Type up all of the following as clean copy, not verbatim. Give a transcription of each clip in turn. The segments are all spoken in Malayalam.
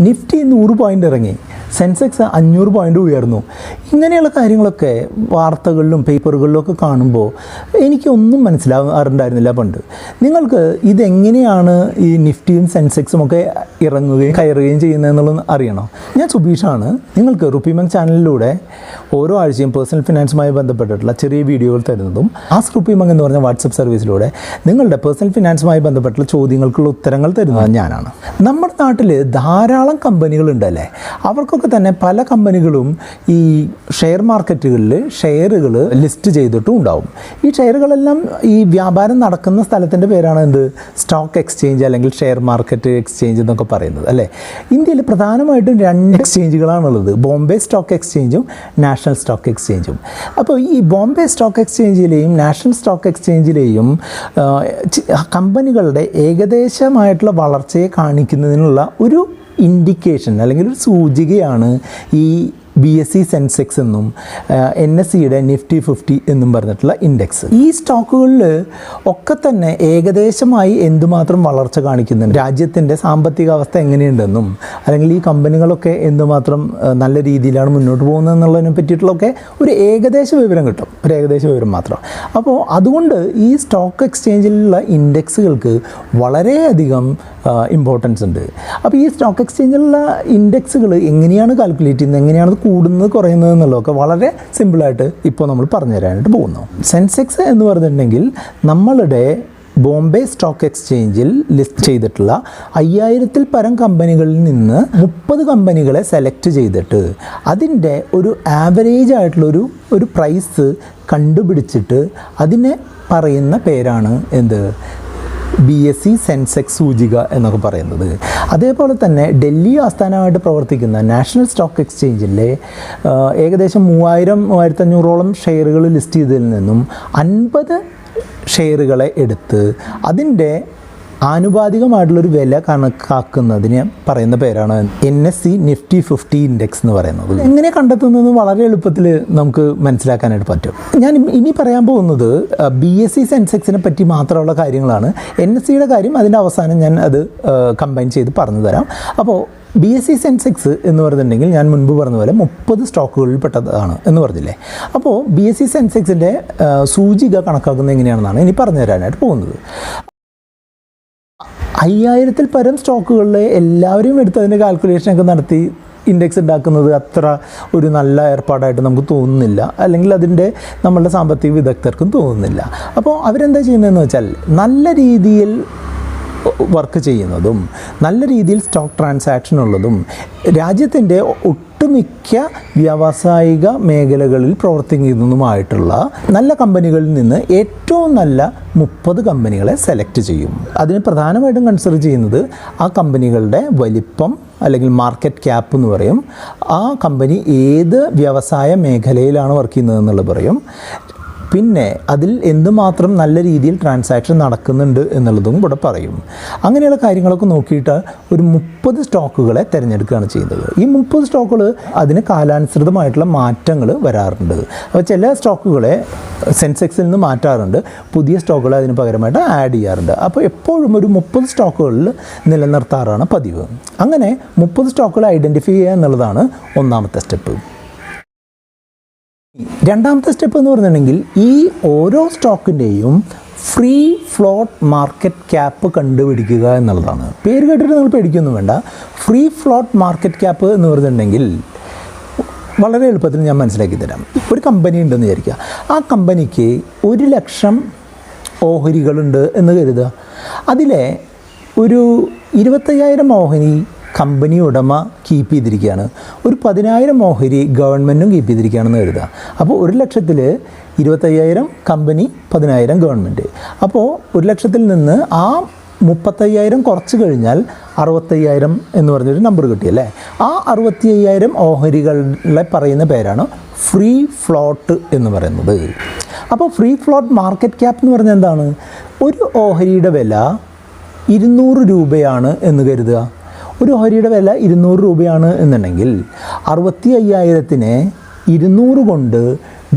നിഫ്റ്റി 100 പോയിൻ്റ് ഇറങ്ങി, സെൻസെക്സ് 500 പോയിൻ്റ് ഉയർന്നു. ഇങ്ങനെയുള്ള കാര്യങ്ങളൊക്കെ വാർത്തകളിലും പേപ്പറുകളിലൊക്കെ കാണുമ്പോൾ എനിക്കൊന്നും മനസ്സിലാകാറുണ്ടായിരുന്നില്ല പണ്ട്. നിങ്ങൾക്ക് ഇതെങ്ങനെയാണ് ഈ നിഫ്റ്റിയും സെൻസെക്സും ഒക്കെ ഇറങ്ങുകയും കയറുകയും ചെയ്യുന്നതെന്നുള്ളത് അറിയണോ? ഞാൻ സുബീഷാണ്. നിങ്ങൾക്ക് റുപ്പിമങ് ചാനലിലൂടെ ഓരോ ആഴ്ചയും പേഴ്സണൽ ഫിനാൻസുമായി ബന്ധപ്പെട്ടിട്ടുള്ള ചെറിയ വീഡിയോകൾ തരുന്നതും ആസ്ക് റുപ്പിമങ് എന്ന് പറഞ്ഞ വാട്സപ്പ് സർവീസിലൂടെ നിങ്ങളുടെ പേഴ്സണൽ ഫിനാൻസുമായി ബന്ധപ്പെട്ടുള്ള ചോദ്യങ്ങൾക്കുള്ള ഉത്തരങ്ങൾ തരുന്നത് ഞാനാണ്. നമ്മുടെ നാട്ടിൽ ധാരാളം കമ്പനികളുണ്ടല്ലേ, അവർക്കൊക്കെ തന്നെ പല കമ്പനികളും ഈ ഷെയർ മാർക്കറ്റുകളിൽ ഷെയറുകൾ ലിസ്റ്റ് ചെയ്തിട്ടും ഉണ്ടാവും. ഈ ഷെയറുകളെല്ലാം ഈ വ്യാപാരം നടക്കുന്ന സ്ഥലത്തിൻ്റെ പേരാണ് എന്ത്? സ്റ്റോക്ക് എക്സ്ചേഞ്ച് അല്ലെങ്കിൽ ഷെയർ മാർക്കറ്റ് എക്സ്ചേഞ്ച് എന്നൊക്കെ പറയുന്നത് അല്ലേ. ഇന്ത്യയിൽ പ്രധാനമായിട്ടും 2 എക്സ്ചേഞ്ചുകളാണുള്ളത്, ബോംബെ സ്റ്റോക്ക് എക്സ്ചേഞ്ചും നാഷണൽ സ്റ്റോക്ക് എക്സ്ചേഞ്ചും. അപ്പോൾ ഈ ബോംബെ സ്റ്റോക്ക് എക്സ്ചേഞ്ചിലെയും നാഷണൽ സ്റ്റോക്ക് എക്സ്ചേഞ്ചിലെയും കമ്പനികളുടെ ഏകദേശമായിട്ടുള്ള വളർച്ചയെ കാണിക്കുന്നതിനുള്ള ഒരു ഇൻഡിക്കേഷൻ അല്ലെങ്കിൽ ഒരു സൂചികയാണ് ഈ BSE സെൻസെക്സ് എന്നും NSEയുടെ നിഫ്റ്റി 50 എന്നും പറഞ്ഞിട്ടുള്ള ഇൻഡെക്സ്. ഈ സ്റ്റോക്കുകളിൽ ഒക്കെ തന്നെ ഏകദേശമായി എന്തുമാത്രം വളർച്ച കാണിക്കുന്നുണ്ട്, രാജ്യത്തിൻ്റെ സാമ്പത്തിക അവസ്ഥ എങ്ങനെയുണ്ടെന്നും അല്ലെങ്കിൽ ഈ കമ്പനികളൊക്കെ എന്തുമാത്രം നല്ല രീതിയിലാണ് മുന്നോട്ട് പോകുന്നത് എന്നുള്ളതിനെ പറ്റിയിട്ടുള്ളൊക്കെ ഒരു ഏകദേശ വിവരം കിട്ടും, ഒരു ഏകദേശ വിവരം മാത്രം. അപ്പോൾ അതുകൊണ്ട് ഈ സ്റ്റോക്ക് എക്സ്ചേഞ്ചിലുള്ള ഇൻഡെക്സുകൾക്ക് വളരെയധികം ഇമ്പോർട്ടൻസ് ഉണ്ട്. അപ്പോൾ ഈ സ്റ്റോക്ക് എക്സ്ചേഞ്ചിലുള്ള ഇൻഡെക്സുകൾ എങ്ങനെയാണ് കാൽക്കുലേറ്റ് ചെയ്യുന്നത്, എങ്ങനെയാണ് കൂടുന്നത് കുറയുന്നത് എന്നുള്ളതൊക്കെ വളരെ സിമ്പിളായിട്ട് ഇപ്പോൾ നമ്മൾ പറഞ്ഞു തരാനായിട്ട് പോകുന്നു. സെൻസെക്സ് എന്ന് പറഞ്ഞിട്ടുണ്ടെങ്കിൽ നമ്മളുടെ ബോംബെ സ്റ്റോക്ക് എക്സ്ചേഞ്ചിൽ ലിസ്റ്റ് ചെയ്തിട്ടുള്ള 5000-ൽ പരം കമ്പനികളിൽ നിന്ന് 30 കമ്പനികളെ സെലക്ട് ചെയ്തിട്ട് അതിൻ്റെ ഒരു ആവറേജ് ആയിട്ടുള്ളൊരു പ്രൈസ് കണ്ടുപിടിച്ചിട്ട് അതിനെ പറയുന്ന പേരാണ് എന്ത്? BSE സെൻസെക്സ് സൂചിക എന്നൊക്കെ പറയുന്നത്. അതേപോലെ തന്നെ ഡൽഹി ആസ്ഥാനമായിട്ട് പ്രവർത്തിക്കുന്ന നാഷണൽ സ്റ്റോക്ക് എക്സ്ചേഞ്ചിലെ ഏകദേശം 3000-3500ഓളം ഷെയറുകൾ ലിസ്റ്റ് ചെയ്തതിൽ നിന്നും 50 ഷെയറുകളെ എടുത്ത് അതിൻ്റെ ആനുപാതികമായിട്ടുള്ളൊരു വില കണക്കാക്കുന്നതിന് പറയുന്ന പേരാണ് NSE നിഫ്റ്റി 50 ഇൻഡെക്സ് എന്ന് പറയുന്നത്. എങ്ങനെ കണ്ടെത്തുന്നത് വളരെ എളുപ്പത്തിൽ നമുക്ക് മനസ്സിലാക്കാനായിട്ട് പറ്റും. ഞാൻ ഇനി പറയാൻ പോകുന്നത് BSE സെൻസെക്സിനെ പറ്റി മാത്രമുള്ള കാര്യങ്ങളാണ്. NSEയുടെ കാര്യം അതിൻ്റെ അവസാനം ഞാൻ അത് കമ്പൈൻ ചെയ്ത് പറഞ്ഞു തരാം. അപ്പോൾ BSE സെൻസെക്സ് എന്ന് പറഞ്ഞിട്ടുണ്ടെങ്കിൽ ഞാൻ മുൻപ് പറഞ്ഞ പോലെ 30 സ്റ്റോക്കുകളിൽ പെട്ടതാണ് എന്ന് പറഞ്ഞില്ലേ. അപ്പോൾ BSE സെൻസെക്സിൻ്റെ സൂചിക കണക്കാക്കുന്നത് എങ്ങനെയാണെന്നാണ് ഇനി പറഞ്ഞു തരാനായിട്ട് പോകുന്നത്. 5000-ൽ പരം സ്റ്റോക്കുകളിൽ എല്ലാവരും എടുത്ത് അതിൻ്റെ കാൽക്കുലേഷനൊക്കെ നടത്തി ഇൻഡെക്സ് ഉണ്ടാക്കുന്നത് അത്ര ഒരു നല്ല ഏർപ്പാടായിട്ട് നമുക്ക് തോന്നുന്നില്ല, അല്ലെങ്കിൽ അതിൻ്റെ നമ്മളുടെ സാമ്പത്തിക വിദഗ്ധർക്കും തോന്നുന്നില്ല. അപ്പോൾ അവരെന്താ ചെയ്യുന്നതെന്ന് വെച്ചാൽ നല്ല രീതിയിൽ വർക്ക് ചെയ്യുന്നതും നല്ല രീതിയിൽ സ്റ്റോക്ക് ട്രാൻസാക്ഷൻ ഉള്ളതും രാജ്യത്തിൻ്റെ ഒട്ടുമിക്ക വ്യാവസായിക മേഖലകളിൽ പ്രവർത്തിക്കുന്നതുമായിട്ടുള്ള നല്ല കമ്പനികളിൽ നിന്ന് ഏറ്റവും നല്ല 30 കമ്പനികളെ സെലക്ട് ചെയ്യും. അതിന് പ്രധാനമായിട്ടും കൺസിഡർ ചെയ്യുന്നത് ആ കമ്പനികളുടെ വലിപ്പം അല്ലെങ്കിൽ മാർക്കറ്റ് ക്യാപ്പ് എന്ന് പറയും, ആ കമ്പനി ഏത് വ്യവസായ മേഖലയിലാണ് വർക്ക് ചെയ്യുന്നതെന്നുള്ളത് പറയും, പിന്നെ അതിൽ എന്തുമാത്രം നല്ല രീതിയിൽ ട്രാൻസാക്ഷൻ നടക്കുന്നുണ്ട് എന്നുള്ളതും കൂടെ പറയും. അങ്ങനെയുള്ള കാര്യങ്ങളൊക്കെ നോക്കിയിട്ട് ഒരു 30 സ്റ്റോക്കുകളെ തിരഞ്ഞെടുക്കുകയാണ് ചെയ്യുന്നത്. ഈ 30 സ്റ്റോക്കുകൾ അതിന് കാലാനുസൃതമായിട്ടുള്ള മാറ്റങ്ങൾ വരാറുണ്ട്. അപ്പോൾ ചില സ്റ്റോക്കുകളെ സെൻസെക്സിൽ നിന്ന് മാറ്റാറുണ്ട്, പുതിയ സ്റ്റോക്കുകൾ അതിന് പകരമായിട്ട് ആഡ് ചെയ്യാറുണ്ട്. അപ്പോൾ എപ്പോഴും ഒരു 30 സ്റ്റോക്കുകളിൽ നിലനിർത്താറാണ് പതിവ്. അങ്ങനെ 30 സ്റ്റോക്കുകൾ ഐഡൻറ്റിഫൈ ചെയ്യുക എന്നുള്ളതാണ് ഒന്നാമത്തെ സ്റ്റെപ്പ്. രണ്ടാമത്തെ സ്റ്റെപ്പ് എന്ന് പറഞ്ഞിട്ടുണ്ടെങ്കിൽ ഈ ഓരോ സ്റ്റോക്കിൻ്റെയും ഫ്രീ ഫ്ലോട്ട് മാർക്കറ്റ് ക്യാപ്പ് കണ്ടുപിടിക്കുക എന്നുള്ളതാണ്. പേര് കേട്ടിട്ട് നിങ്ങൾ പേടിക്കൊന്നും വേണ്ട. ഫ്രീ ഫ്ലോട്ട് മാർക്കറ്റ് ക്യാപ്പ് എന്ന് പറഞ്ഞിട്ടുണ്ടെങ്കിൽ വളരെ എളുപ്പത്തിൽ ഞാൻ മനസ്സിലാക്കി തരാം. ഒരു കമ്പനി ഉണ്ടെന്ന് വിചാരിക്കുക, ആ കമ്പനിക്ക് 1,00,000 ഓഹരികളുണ്ട് എന്ന് കരുതുക. അതിലെ ഒരു 25,000 ഓഹരി കമ്പനി ഉടമ കീപ്പ് ചെയ്തിരിക്കുകയാണ്, ഒരു 10,000 ഓഹരി ഗവൺമെൻറ്റും കീപ്പ് ചെയ്തിരിക്കുകയാണെന്ന് കരുതുക. അപ്പോൾ 1,00,000-ൽ 25,000 കമ്പനി, 10,000 ഗവൺമെൻറ്. അപ്പോൾ 1,00,000-ൽ നിന്ന് ആ 35,000 കുറച്ച് കഴിഞ്ഞാൽ 65,000 എന്ന് പറഞ്ഞൊരു നമ്പർ കിട്ടിയല്ലേ. ആ 65,000 ഓഹരികളെ പറയുന്ന പേരാണ് ഫ്രീ ഫ്ലോട്ട് എന്ന് പറയുന്നത്. അപ്പോൾ ഫ്രീ ഫ്ലോട്ട് മാർക്കറ്റ് ക്യാപ്പ് എന്ന് പറഞ്ഞാൽ എന്താണ്? ഒരു ഓഹരിയുടെ വില 200 രൂപയാണ് എന്ന് കരുതുക. ഒരു ഓഹരിയുടെ വില 200 രൂപയാണ് എന്നുണ്ടെങ്കിൽ 65,000-നെ 200 കൊണ്ട്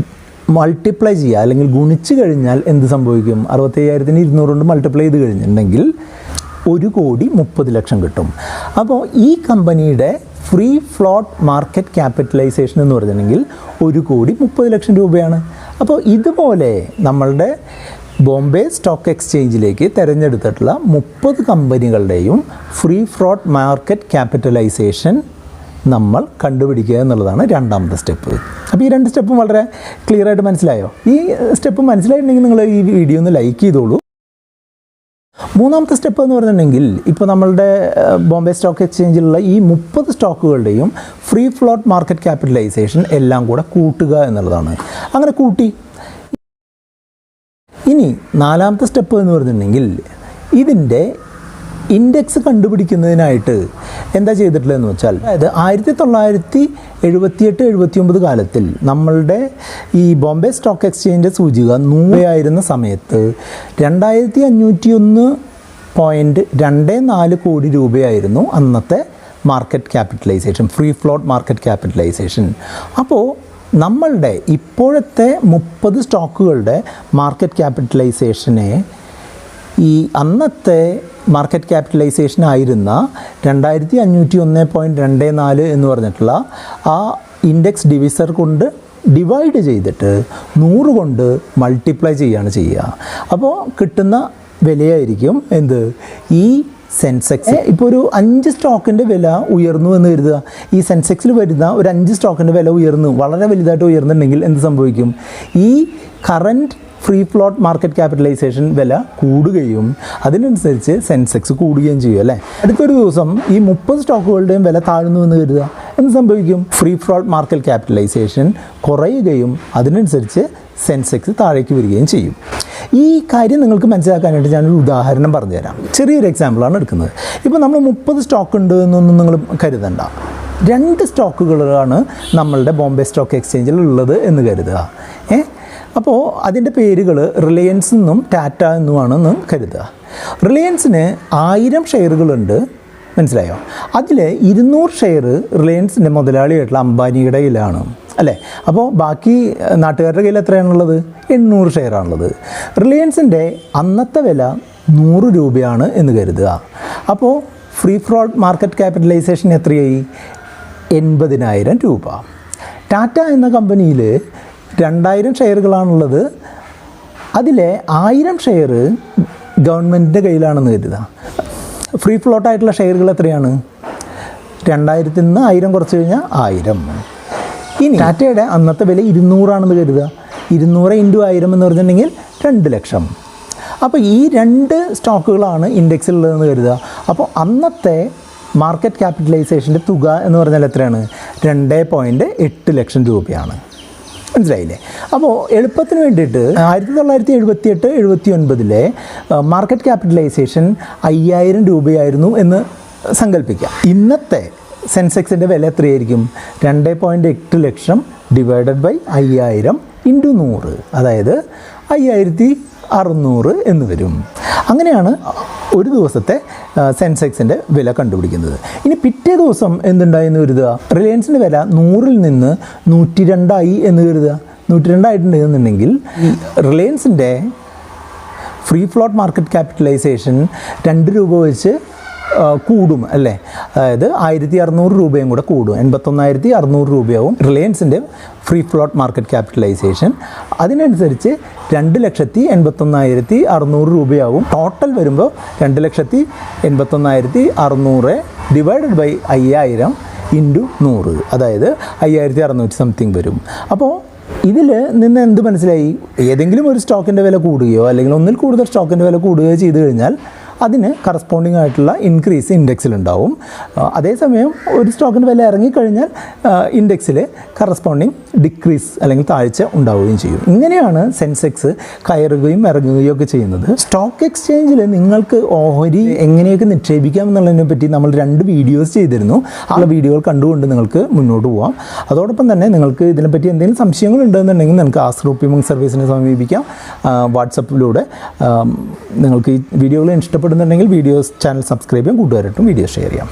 മൾട്ടിപ്ലൈ ചെയ്യുക അല്ലെങ്കിൽ ഗുണിച്ച് കഴിഞ്ഞാൽ എന്ത് സംഭവിക്കും? 65,000-നെ 200 കൊണ്ട് മൾട്ടിപ്ലൈ ചെയ്ത് കഴിഞ്ഞിട്ടുണ്ടെങ്കിൽ 1,30,00,000 കിട്ടും. അപ്പോൾ ഈ കമ്പനിയുടെ ഫ്രീ ഫ്ലോട്ട് മാർക്കറ്റ് ക്യാപിറ്റലൈസേഷൻ എന്ന് പറഞ്ഞിട്ടുണ്ടെങ്കിൽ 1,30,00,000 രൂപയാണ്. അപ്പോൾ ഇതുപോലെ നമ്മളുടെ ബോംബെ സ്റ്റോക്ക് എക്സ്ചേഞ്ചിലേക്ക് തിരഞ്ഞെടുത്തിട്ടുള്ള 30 കമ്പനികളുടെയും ഫ്രീ ഫ്ലോട്ട് മാർക്കറ്റ് ക്യാപിറ്റലൈസേഷൻ നമ്മൾ കണ്ടുപിടിക്കുക എന്നുള്ളതാണ് രണ്ടാമത്തെ സ്റ്റെപ്പ്. അപ്പോൾ ഈ 2 സ്റ്റെപ്പും വളരെ ക്ലിയർ ആയിട്ട് മനസ്സിലായോ? ഈ സ്റ്റെപ്പ് മനസ്സിലായിട്ടുണ്ടെങ്കിൽ നിങ്ങൾ ഈ വീഡിയോ ഒന്ന് ലൈക്ക് ചെയ്തോളൂ. മൂന്നാമത്തെ സ്റ്റെപ്പ് എന്ന് പറഞ്ഞിട്ടുണ്ടെങ്കിൽ ഇപ്പോൾ നമ്മളുടെ ബോംബെ സ്റ്റോക്ക് എക്സ്ചേഞ്ചിലുള്ള ഈ 30 സ്റ്റോക്കുകളുടെയും ഫ്രീ ഫ്ലോട്ട് മാർക്കറ്റ് ക്യാപിറ്റലൈസേഷൻ എല്ലാം കൂടെ കൂട്ടുക എന്നുള്ളതാണ്. അങ്ങനെ കൂട്ടി ഇനി നാലാമത്തെ സ്റ്റെപ്പ് എന്ന് പറഞ്ഞിട്ടുണ്ടെങ്കിൽ ഇതിൻ്റെ ഇൻഡെക്സ് കണ്ടുപിടിക്കുന്നതിനായിട്ട് എന്താ ചെയ്തിട്ടുള്ളതെന്ന് വെച്ചാൽ, അതായത് 1978-79 കാലത്തിൽ നമ്മളുടെ ഈ ബോംബെ സ്റ്റോക്ക് എക്സ്ചേഞ്ച് സൂചിക 100 ആയിരുന്ന സമയത്ത് 2501.24 കോടി രൂപയായിരുന്നു അന്നത്തെ market capitalisation, free float market capitalisation. അപ്പോൾ നമ്മളുടെ ഇപ്പോഴത്തെ 30 സ്റ്റോക്കുകളുടെ മാർക്കറ്റ് ക്യാപിറ്റലൈസേഷനെ ഈ അന്നത്തെ മാർക്കറ്റ് ക്യാപിറ്റലൈസേഷൻ ആയിരുന്ന 2501.24 എന്ന് പറഞ്ഞിട്ടുള്ള ആ ഇൻഡെക്സ് ഡിവിസർ കൊണ്ട് ഡിവൈഡ് ചെയ്തിട്ട് 100 കൊണ്ട് മൾട്ടിപ്ലൈ ചെയ്യുകയാണ് ചെയ്യുക. അപ്പോൾ കിട്ടുന്ന വിലയായിരിക്കും എന്ത്, ഈ സെൻസെക്സ്. ഇപ്പോൾ ഒരു 5 സ്റ്റോക്കിൻ്റെ വില ഉയർന്നു എന്ന് കരുതുക. ഈ സെൻസെക്സിൽ വരുന്ന ഒരു 5 സ്റ്റോക്കിൻ്റെ വില ഉയർന്നു, വളരെ വലുതായിട്ട് ഉയർന്നിട്ടുണ്ടെങ്കിൽ എന്ത് സംഭവിക്കും? ഈ current free float market capitalisation വില കൂടുകയും അതിനനുസരിച്ച് സെൻസെക്സ് കൂടുകയും ചെയ്യും അല്ലേ. അടുത്തൊരു ദിവസം ഈ 30 സ്റ്റോക്കുകളുടെയും വില താഴ്ന്നു എന്ന് കരുതുക, എന്ത് സംഭവിക്കും? ഫ്രീ ഫ്ലോട്ട് മാർക്കറ്റ് ക്യാപിറ്റലൈസേഷൻ കുറയുകയും അതിനനുസരിച്ച് സെൻസെക്സ് താഴേക്ക് വരികയും ചെയ്യും. ഈ കാര്യം നിങ്ങൾക്ക് മനസ്സിലാക്കാനായിട്ട് ഞാനൊരു ഉദാഹരണം പറഞ്ഞുതരാം. ചെറിയൊരു എക്സാമ്പിളാണ് എടുക്കുന്നത്. ഇപ്പോൾ നമ്മൾ 30 സ്റ്റോക്ക് ഉണ്ട് എന്നൊന്നും നിങ്ങൾ കരുതണ്ട. 2 സ്റ്റോക്കുകളാണ് നമ്മളുടെ ബോംബെ സ്റ്റോക്ക് എക്സ്ചേഞ്ചിൽ ഉള്ളത് എന്ന് കരുതുക. അപ്പോൾ അതിൻ്റെ പേരുകൾ റിലയൻസ് എന്നും ടാറ്റ എന്നുമാണെന്ന് കരുതുക. റിലയൻസിന് 1000 ഷെയറുകളുണ്ട്, മനസ്സിലായോ? അതിൽ 200 ഷെയർ റിലയൻസിൻ്റെ മുതലാളിയായിട്ടുള്ള അംബാനിയുടെ കയ്യിലാണ് അല്ലേ. അപ്പോൾ ബാക്കി നാട്ടുകാരുടെ കയ്യിൽ എത്രയാണുള്ളത്? 800 ഷെയറാണുള്ളത്. റിലയൻസിൻ്റെ അന്നത്തെ വില 100 രൂപയാണ് എന്ന് കരുതുക. അപ്പോൾ ഫ്രീ ഫ്ലോട്ട് മാർക്കറ്റ് ക്യാപിറ്റലൈസേഷൻ എത്രയായി? 80,000 രൂപ. ടാറ്റ എന്ന കമ്പനിയിൽ 2000 ഷെയറുകളാണുള്ളത്. അതിലെ 1000 ഷെയർ ഗവൺമെൻറ്റിൻ്റെ കയ്യിലാണെന്ന് കരുതുക. ഫ്രീ ഫ്ലോട്ടായിട്ടുള്ള ഷെയറുകൾ എത്രയാണ്? 2000 നിന്ന് 1000 കുറച്ച് കഴിഞ്ഞാൽ 1000. ഇനി ടാറ്റയുടെ അന്നത്തെ വില 200 ആണെന്ന് കരുതുക. 200 × 1000 എന്ന് പറഞ്ഞിട്ടുണ്ടെങ്കിൽ 2 ലക്ഷം. അപ്പോൾ ഈ 2 സ്റ്റോക്കുകളാണ് ഇൻഡെക്സിലുള്ളതെന്ന് കരുതുക. അപ്പോൾ അന്നത്തെ മാർക്കറ്റ് ക്യാപിറ്റലൈസേഷൻ്റെ തുക എന്ന് പറഞ്ഞാൽ എത്രയാണ്? 2.8 ലക്ഷം രൂപയാണ്. മനസ്സിലായില്ലേ? അപ്പോൾ എളുപ്പത്തിന് വേണ്ടിയിട്ട് 1978-79 മാർക്കറ്റ് ക്യാപിറ്റലൈസേഷൻ 5000 രൂപയായിരുന്നു എന്ന് സങ്കല്പിക്കാം. ഇന്നത്തെ സെൻസെക്സിൻ്റെ വില എത്രയായിരിക്കും? 2.8 ലക്ഷം ഡിവൈഡഡ് ബൈ 5000 × 100, അതായത് 5600 എന്ന് വരും. അങ്ങനെയാണ് ഒരു ദിവസത്തെ സെൻസെക്സിൻ്റെ വില കണ്ടുപിടിക്കുന്നത്. ഇനി പിറ്റേ ദിവസം എന്തുണ്ടായെന്ന് കരുതുക? റിലയൻസിൻ്റെ വില 100-ൽ നിന്ന് 102 ആയി എന്ന് കരുതുക. 102 ആയിട്ടുണ്ടെന്നുണ്ടെങ്കിൽ റിലയൻസിൻ്റെ ഫ്രീ ഫ്ലോട്ട് മാർക്കറ്റ് ക്യാപിറ്റലൈസേഷൻ 2 രൂപ വെച്ച് കൂടും അല്ലേ. അതായത് 1600 രൂപയും കൂടെ കൂടും. 81,600 രൂപയാവും റിലയൻസിൻ്റെ ഫ്രീ ഫ്ലോട്ട് മാർക്കറ്റ് ക്യാപിറ്റലൈസേഷൻ. അതിനനുസരിച്ച് 2,81,600 രൂപയാവും. ടോട്ടൽ വരുമ്പോൾ 2,81,600 ഡിവൈഡഡ് ബൈ 5000 × 100, അതായത് 5600 സംതിങ് വരും. അപ്പോൾ ഇതിൽ നിന്ന് എന്ത് മനസ്സിലായി? ഏതെങ്കിലും ഒരു സ്റ്റോക്കിൻ്റെ വില കൂടുകയോ അല്ലെങ്കിൽ ഒന്നിൽ കൂടുതൽ സ്റ്റോക്കിൻ്റെ വില കൂടുകയോ ചെയ്തു കഴിഞ്ഞാൽ അതിന് കറസ്പോണ്ടിങ് ആയിട്ടുള്ള ഇൻക്രീസ് ഇൻഡെക്സിലുണ്ടാവും. അതേസമയം ഒരു സ്റ്റോക്കിൻ്റെ വില ഇറങ്ങിക്കഴിഞ്ഞാൽ ഇൻഡെക്സിൽ കറസ്പോണ്ടിങ് ഡിക്രീസ് അല്ലെങ്കിൽ താഴ്ച ഉണ്ടാവുകയും ചെയ്യും. ഇങ്ങനെയാണ് സെൻസെക്സ് കയറുകയും ഇറങ്ങുകയും ഒക്കെ ചെയ്യുന്നത്. സ്റ്റോക്ക് എക്സ്ചേഞ്ചിൽ നിങ്ങൾക്ക് ഓഹരി എങ്ങനെയൊക്കെ നിക്ഷേപിക്കാം എന്നുള്ളതിനെ പറ്റി നമ്മൾ 2 വീഡിയോസ് ചെയ്തിരുന്നു. ആ വീഡിയോകൾ കണ്ടുകൊണ്ട് നിങ്ങൾക്ക് മുന്നോട്ട് പോകാം. അതോടൊപ്പം തന്നെ നിങ്ങൾക്ക് ഇതിനെപ്പറ്റി എന്തെങ്കിലും സംശയങ്ങൾ ഉണ്ടെന്നുണ്ടെങ്കിൽ നിങ്ങൾക്ക് ആസ്ക് റുപ്പി സർവീസിനെ സമീപിക്കാം. വാട്സപ്പിലൂടെ നിങ്ങൾക്ക് ഈ വീഡിയോകൾ ഇഷ്ടപ്പെടുന്നുണ്ടെങ്കിൽ ചാനൽ സബ്സ്ക്രൈബ് ചെയ്യാം, കൂട്ടുകാരായിട്ടും വീഡിയോ ഷെയർ ചെയ്യാം.